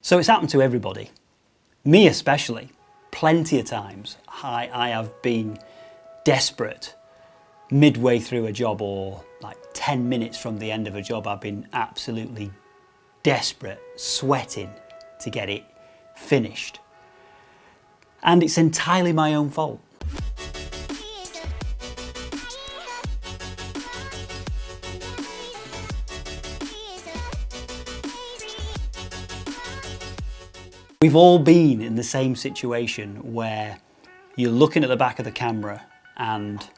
So it's happened to everybody, me especially. Plenty of times I have been desperate midway through a job, or like 10 minutes from the end of a job. I've been absolutely desperate, sweating to get it finished. And it's entirely my own fault. We've all been in the same situation where you're looking at the back of the camera and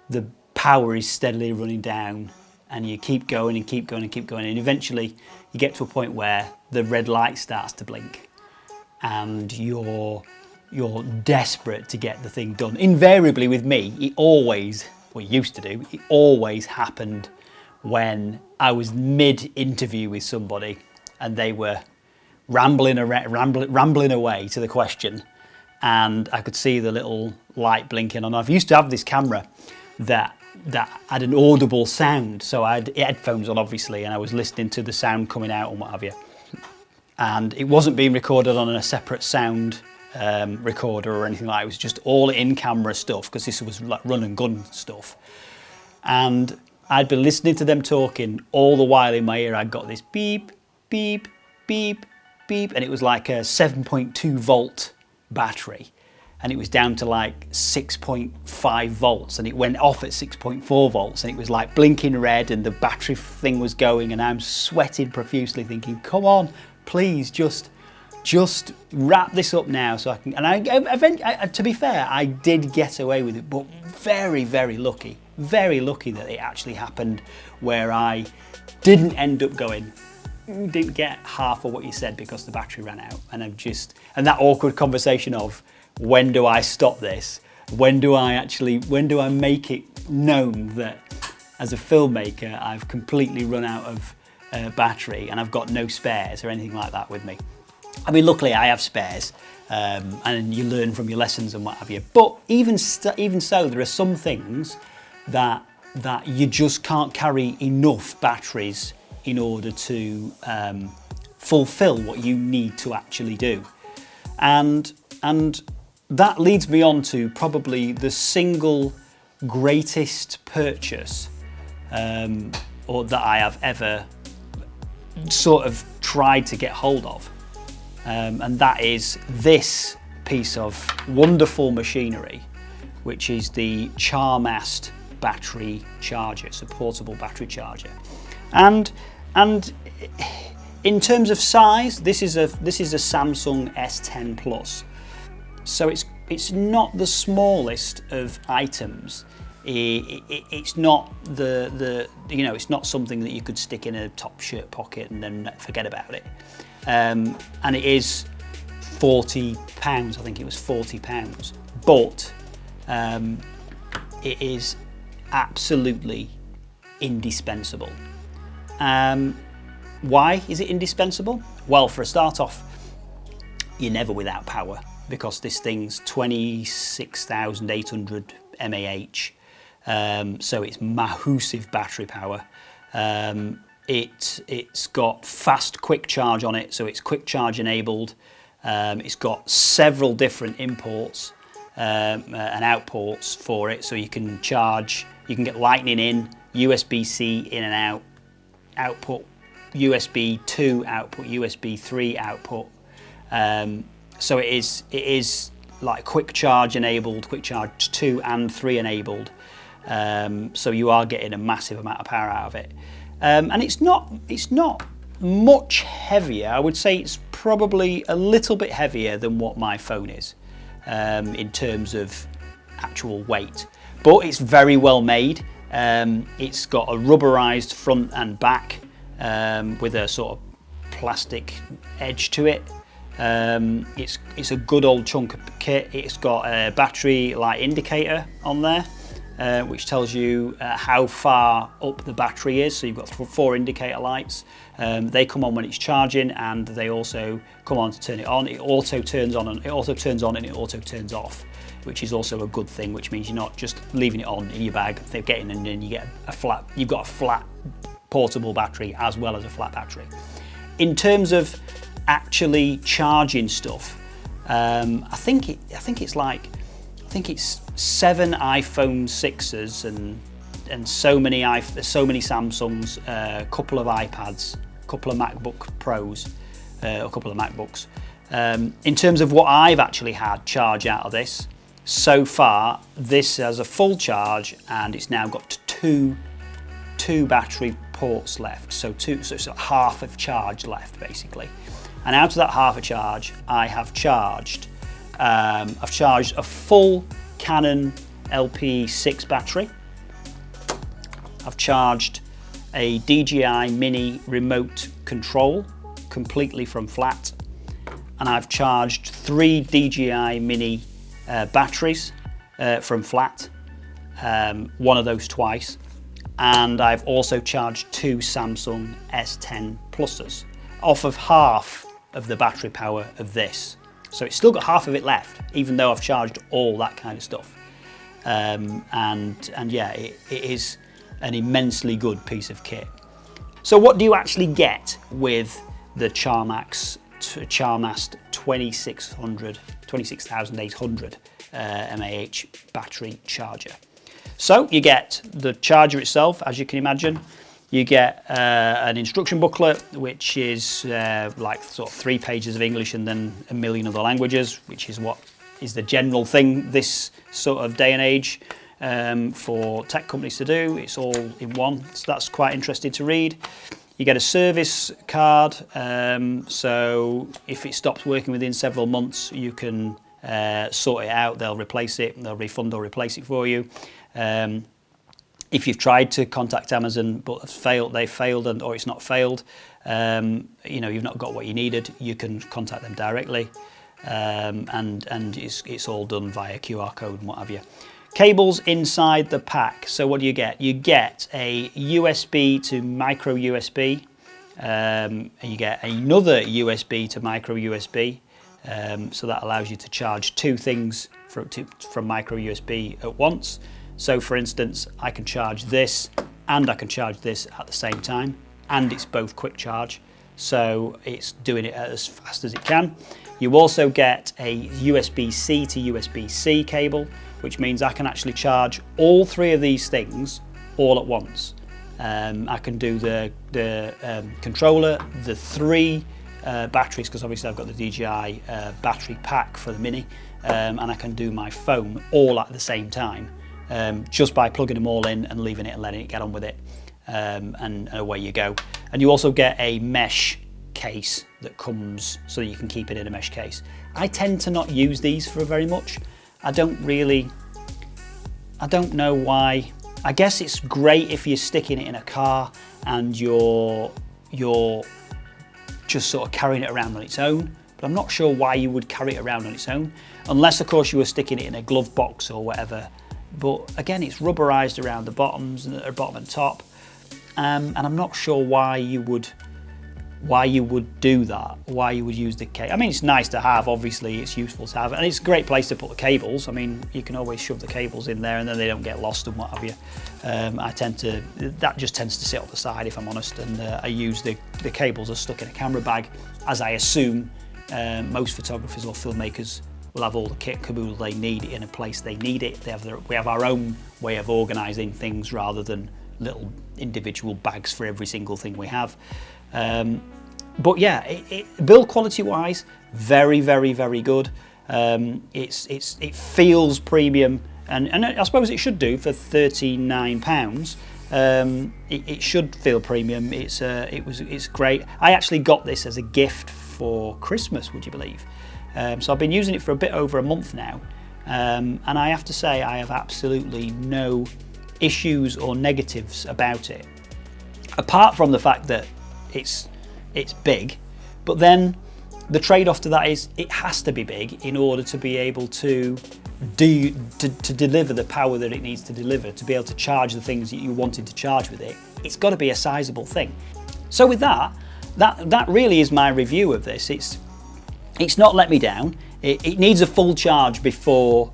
the power is steadily running down, and you keep going and keep going and keep going, and eventually you get to a point where the red light starts to blink and you're desperate to get the thing done. Invariably with me, it used to happened when I was mid-interview with somebody and they were rambling away to the question, and I could see the little light blinking on. I used to have this camera that had an audible sound, so I had headphones on obviously, and I was listening to the sound coming out and what have you. And it wasn't being recorded on a separate sound recorder or anything like that. It was just all in-camera stuff, because this was like run and gun stuff. And I'd been listening to them talking all the while. In my ear I'd got this beep, beep, beep, beep, and it was like a 7.2 volt battery, and it was down to like 6.5 volts, and it went off at 6.4 volts, and it was like blinking red, and the battery thing was going, and I'm sweating profusely thinking, come on, please just wrap this up now so I can. And I to be fair, I did get away with it, but very, very lucky that it actually happened where I didn't end up going, didn't get half of what you said because the battery ran out. And and that awkward conversation of, when do I stop this? When do I make it known that as a filmmaker I've completely run out of battery and I've got no spares or anything like that with me? I mean, luckily I have spares, and you learn from your lessons and what have you. But even so, there are some things that you just can't carry enough batteries in order to fulfill what you need to actually do. And that leads me on to probably the single greatest purchase or that I have ever sort of tried to get hold of. And that is this piece of wonderful machinery, which is the Charmast battery charger. It's a portable battery charger. And in terms of size, this is a Samsung S10 Plus. So it's not the smallest of items. It's not it's not something that you could stick in a top shirt pocket and then forget about it. And it is £40. I think it was £40, but it is absolutely indispensable. Why is it indispensable? Well, for a start off, you're never without power, because this thing's 26,800 mAh, so it's massive battery power. It's got fast quick charge on it, so it's quick charge enabled. It's got several different imports and outports for it, so you can get lightning in, USB-C in and out, output USB 2 output, USB 3 output. So it is like quick charge enabled, quick charge 2 and 3 enabled. So you are getting a massive amount of power out of it. And it's not much heavier. I would say it's probably a little bit heavier than what my phone is in terms of actual weight, but it's very well made. It's got a rubberized front and back with a sort of plastic edge to it. It's a good old chunk of kit. It's got a battery light indicator on there, which tells you how far up the battery is. So you've got 4 indicator lights. They come on when it's charging, and they also come on to turn it on. It also turns on and it also turns off, which is also a good thing, which means you're not just leaving it on in your bag, forgetting, and then you've got a flat portable battery as well as a flat battery. In terms of actually charging stuff, I think it's 7 iPhone 6s and so many Samsungs, a couple of iPads, a couple of MacBook Pros, a couple of MacBooks. In terms of what I've actually had charge out of this, so far this has a full charge and it's now got two battery ports left, so half of charge left basically. And out of that half a charge, I have charged I've charged a full Canon LP6 battery. I've charged a DJI Mini remote control completely from flat, and I've charged 3 DJI Mini batteries from flat, one of those twice, and I've also charged 2 Samsung S10 Pluses off of half of the battery power of this. So it's still got half of it left, even though I've charged all that kind of stuff. And yeah, it is an immensely good piece of kit. So what do you actually get with the CharMast 26800 mAh battery charger? So you get the charger itself, as you can imagine. You get an instruction booklet, which is like sort of 3 pages of English and then a million other languages, which is what is the general thing this sort of day and age for tech companies to do. It's all in one, so that's quite interesting to read. You get a service card, so if it stops working within several months, you can sort it out. They'll replace it, they'll refund or replace it for you. If you've tried to contact Amazon but they've failed, or it's not failed, you know, you've not got what you needed, you can contact them directly, and it's all done via QR code and what have you. Cables inside the pack. So what do you get? You get a USB to micro USB, and you get another USB to micro USB. So that allows you to charge 2 things from micro USB at once. So for instance, I can charge this and I can charge this at the same time, and it's both quick charge, so it's doing it as fast as it can. You also get a USB-C to USB-C cable, which means I can actually charge all 3 of these things all at once. I can do the controller, the 3 batteries, because obviously I've got the DJI battery pack for the Mini, and I can do my phone all at the same time. Just by plugging them all in and leaving it and letting it get on with it, and away you go. And you also get a mesh case that comes so that you can keep it in a mesh case. I tend to not use these for very much. I don't know why. I guess it's great if you're sticking it in a car and you're just sort of carrying it around on its own, but I'm not sure why you would carry it around on its own, unless of course you were sticking it in a glove box or whatever. But again, it's rubberized around the bottoms and bottom and top, and I'm not sure why you would do that, why you would use the cable. I mean, it's nice to have, obviously it's useful to have, and it's a great place to put the cables. I mean, you can always shove the cables in there and then they don't get lost and what have you. That just tends to sit on the side, if I'm honest, and I use the cables are stuck in a camera bag, as I assume most photographers or filmmakers will have all the kit and caboodle they need in a place they need it. We have our own way of organising things rather than little individual bags for every single thing we have. But yeah, build quality wise, very, very, very good. It feels premium, and I suppose it should do for £39. It should feel premium. It's great. I actually got this as a gift for Christmas, would you believe? So I've been using it for a bit over a month now, and I have to say I have absolutely no issues or negatives about it, apart from the fact that it's big. But then the trade-off to that is it has to be big in order to be able to deliver the power that it needs to deliver, to be able to charge the things that you wanted to charge with it. It's got to be a sizable thing. So with that really is my review of this. It's not let me down. It needs a full charge before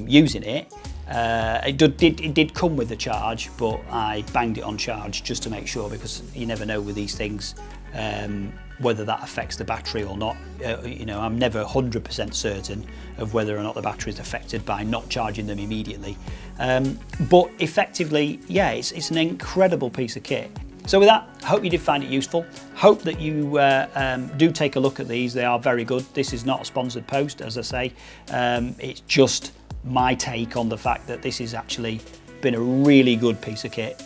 using it. It did come with the charge, but I banged it on charge just to make sure, because you never know with these things. whether that affects the battery or not. You know, I'm never 100% certain of whether or not the battery is affected by not charging them immediately. But effectively, yeah, it's an incredible piece of kit. So with that, I hope you did find it useful. Hope that you do take a look at these. They are very good. This is not a sponsored post, as I say. It's just my take on the fact that this has actually been a really good piece of kit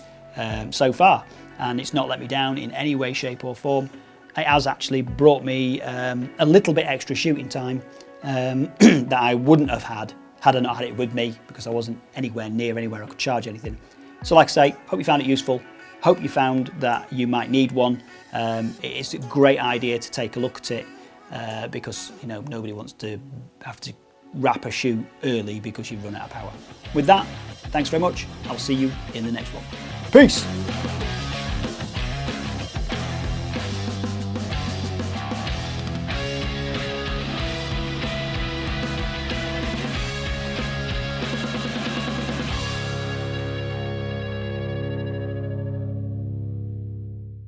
so far. And it's not let me down in any way, shape or form. It has actually brought me a little bit extra shooting time that I wouldn't have had I not had it with me, because I wasn't anywhere near anywhere I could charge anything. So like I say, hope you found it useful. Hope you found that you might need one. It's a great idea to take a look at it because, you know, nobody wants to have to wrap a shoe early because you've run out of power. With that, thanks very much. I'll see you in the next one. Peace.